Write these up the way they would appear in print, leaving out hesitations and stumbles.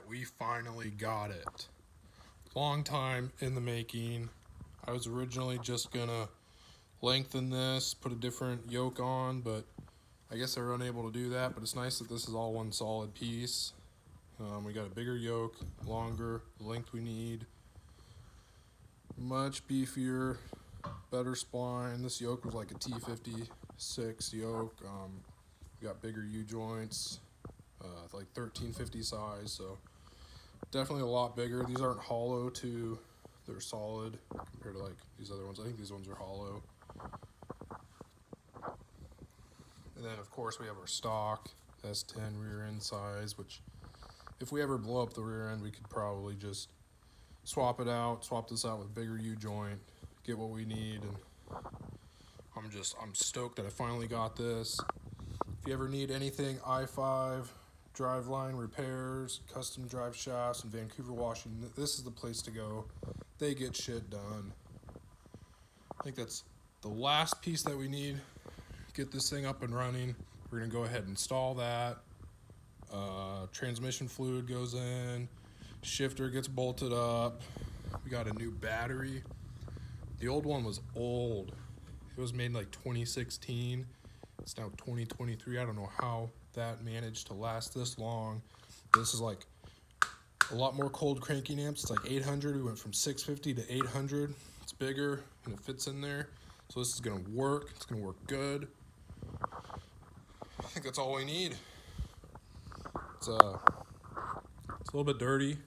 Alright, we finally got it. Long time in the making. I was originally just gonna lengthen this, put a different yoke on, but I guess they were unable to do that. But it's nice that this is all one solid piece. We got a bigger yoke, longer, the length we need. Much beefier, better spline. This yoke was like a T56 yoke. We got bigger U-joints, like 1350 size, so definitely a lot bigger. These aren't hollow too. They're solid compared to like these other ones. I think these ones are hollow. And then of course we have our stock S10 rear end size, which if we ever blow up the rear end, we could probably just swap this out with a bigger U-joint, get what we need. And I'm stoked that I finally got this. If you ever need anything i5 driveline repairs, custom drive shafts in Vancouver, Washington, this is the place to go. They get shit done. I think that's the last piece that we need. Get this thing up and running. We're gonna go ahead and install that. Transmission fluid goes in. Shifter gets bolted up. We got a new battery. The old one was old. It was made in like 2016. It's now 2023. I don't know how that managed to last this long. This is like a lot more cold cranking amps. It's like 800. We went from 650 to 800. It's bigger and it fits in there. So this is gonna work. It's gonna work good. I think that's all we need. It's a little bit dirty.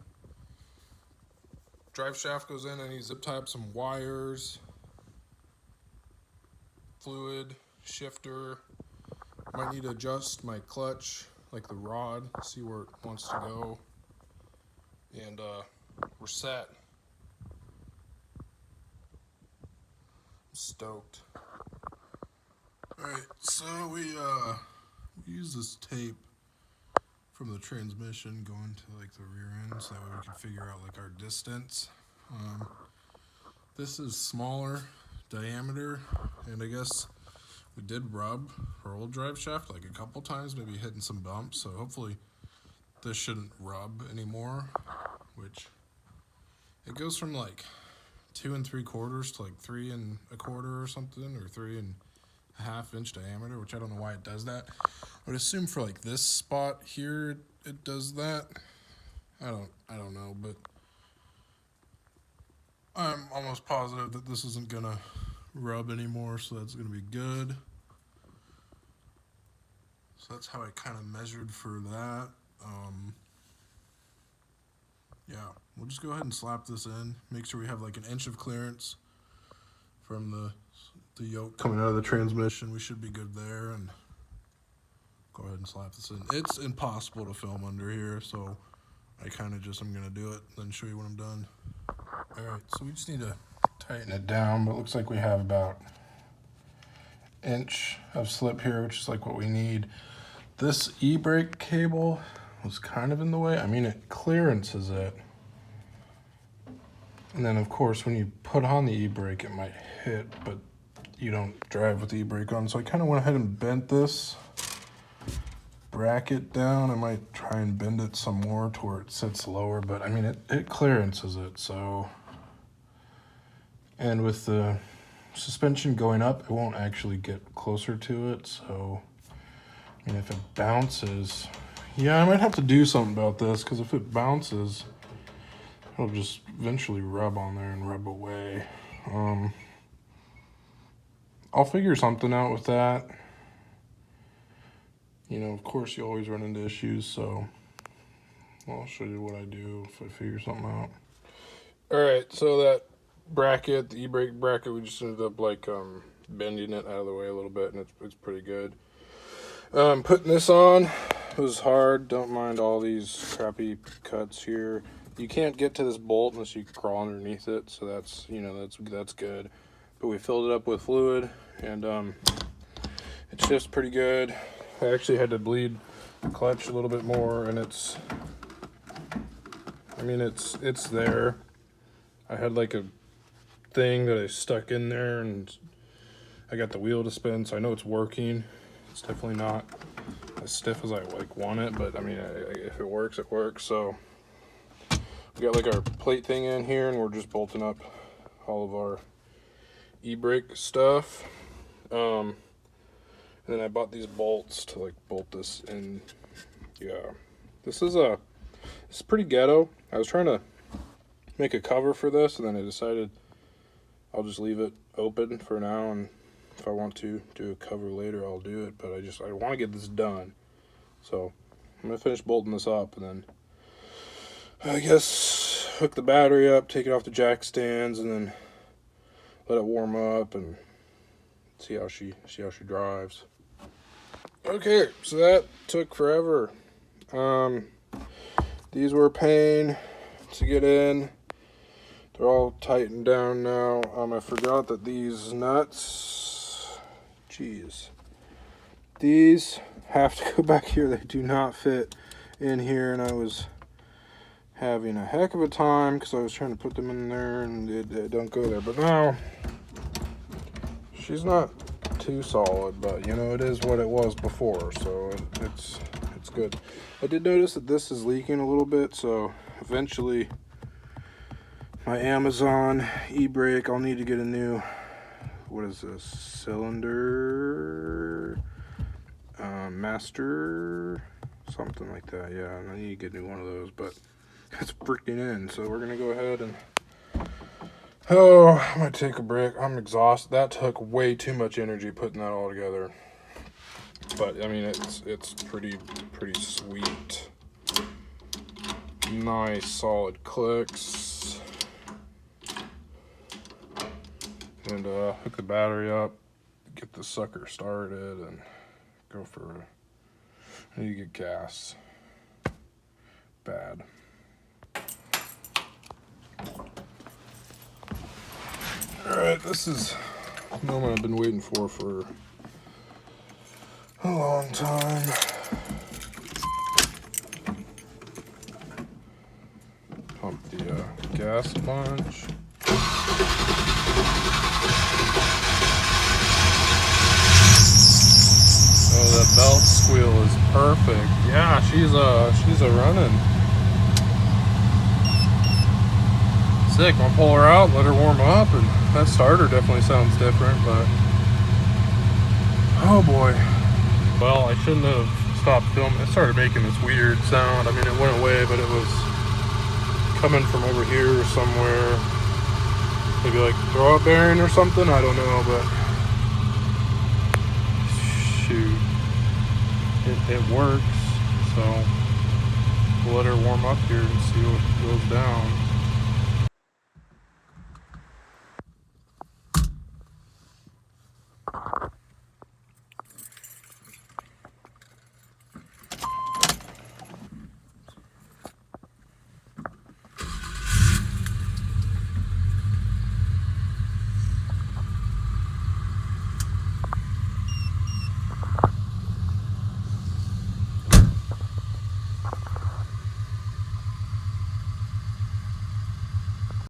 Drive shaft goes in. I need to zip tie up some wires, fluid, shifter. Might need to adjust my clutch, like the rod, see where it wants to go. And we're set. I'm stoked. Alright, so we use this tape from the transmission going to like the rear end so that way we can figure out like our distance. This is smaller diameter, and I guess we did rub our old drive shaft like a couple times, maybe hitting some bumps, so hopefully this shouldn't rub anymore, which it goes from like 2 3/4 to like 3 1/4 or something, or 3.5 inch diameter, which I don't know why it does that. I would assume for like this spot here it does that. I don't know, but I'm almost positive that this isn't gonna rub anymore, so that's gonna be good. So that's how I kind of measured for that. Yeah, we'll just go ahead and slap this in. Make sure we have like an inch of clearance from the yoke coming out of the transmission. We should be good there, and go ahead and slap this in. It's impossible to film under here, so I kind of just am gonna do it, then show you when I'm done. All right, so we just need to tighten it down, but it looks like we have about an inch of slip here, which is like what we need. This e-brake cable was kind of in the way. I mean, it clearances it. And then of course, when you put on the e-brake, it might hit, but you don't drive with the e-brake on. So I kind of went ahead and bent this bracket down. I might try and bend it some more to where it sits lower, but I mean, it clearances it, so. And with the suspension going up, it won't actually get closer to it, so. I mean, if it bounces, yeah, I might have to do something about this, because if it bounces, it'll just eventually rub on there and rub away. I'll figure something out with that. You know, of course, you always run into issues, so I'll show you what I do if I figure something out. All right, so that bracket, the e-brake bracket, we just ended up like bending it out of the way a little bit, and it's pretty good. Putting this on was hard. Don't mind all these crappy cuts here. You can't get to this bolt unless you crawl underneath it, so that's, you know, that's good. But we filled it up with fluid, and it shifts pretty good. I actually had to bleed the clutch a little bit more, and it's there. I had like a thing that I stuck in there, and I got the wheel to spin, so I know it's working. It's definitely not as stiff as I like want it, but I mean, if it works, it works. So We got like our plate thing in here, and we're just bolting up all of our e-brake stuff. And then I bought these bolts to like bolt this in. Yeah, this is pretty ghetto. I was trying to make a cover for this, and then I decided I'll just leave it open for now, and if I want to do a cover later, I'll do it. But I want to get this done, so I'm gonna finish bolting this up, and then I guess hook the battery up, take it off the jack stands, and then let it warm up and see how she drives. Okay, so that took forever. These were a pain to get in. They're all tightened down now. I forgot that these nuts, these have to go back here. They do not fit in here, and I was having a heck of a time because I was trying to put them in there and it don't go there. But now she's not too solid, but you know, it is what it was before, so it's good. I did notice that this is leaking a little bit, so eventually my Amazon e-brake, I'll need to get a new, what is this, cylinder master, something like that. Yeah, I need to get a new one of those, but it's freaking in, so we're gonna go ahead and I'm gonna take a break. I'm exhausted. That took way too much energy putting that all together, but I mean, it's pretty sweet. Nice solid clicks. And hook the battery up, get the sucker started, and go for, I need to get gas. Bad. Alright, this is the moment I've been waiting for a long time. Pump the gas a bunch. Oh, that belt squeal is perfect. Yeah, she's a running. Sick. I'll pull her out, let her warm up, and that starter definitely sounds different, but oh boy. Well, I shouldn't have stopped filming. It started making this weird sound. I mean, it went away, but it was coming from over here or somewhere. Maybe like throw-up bearing or something, I don't know, but shoot, it works. So we'll let her warm up here and see what goes down.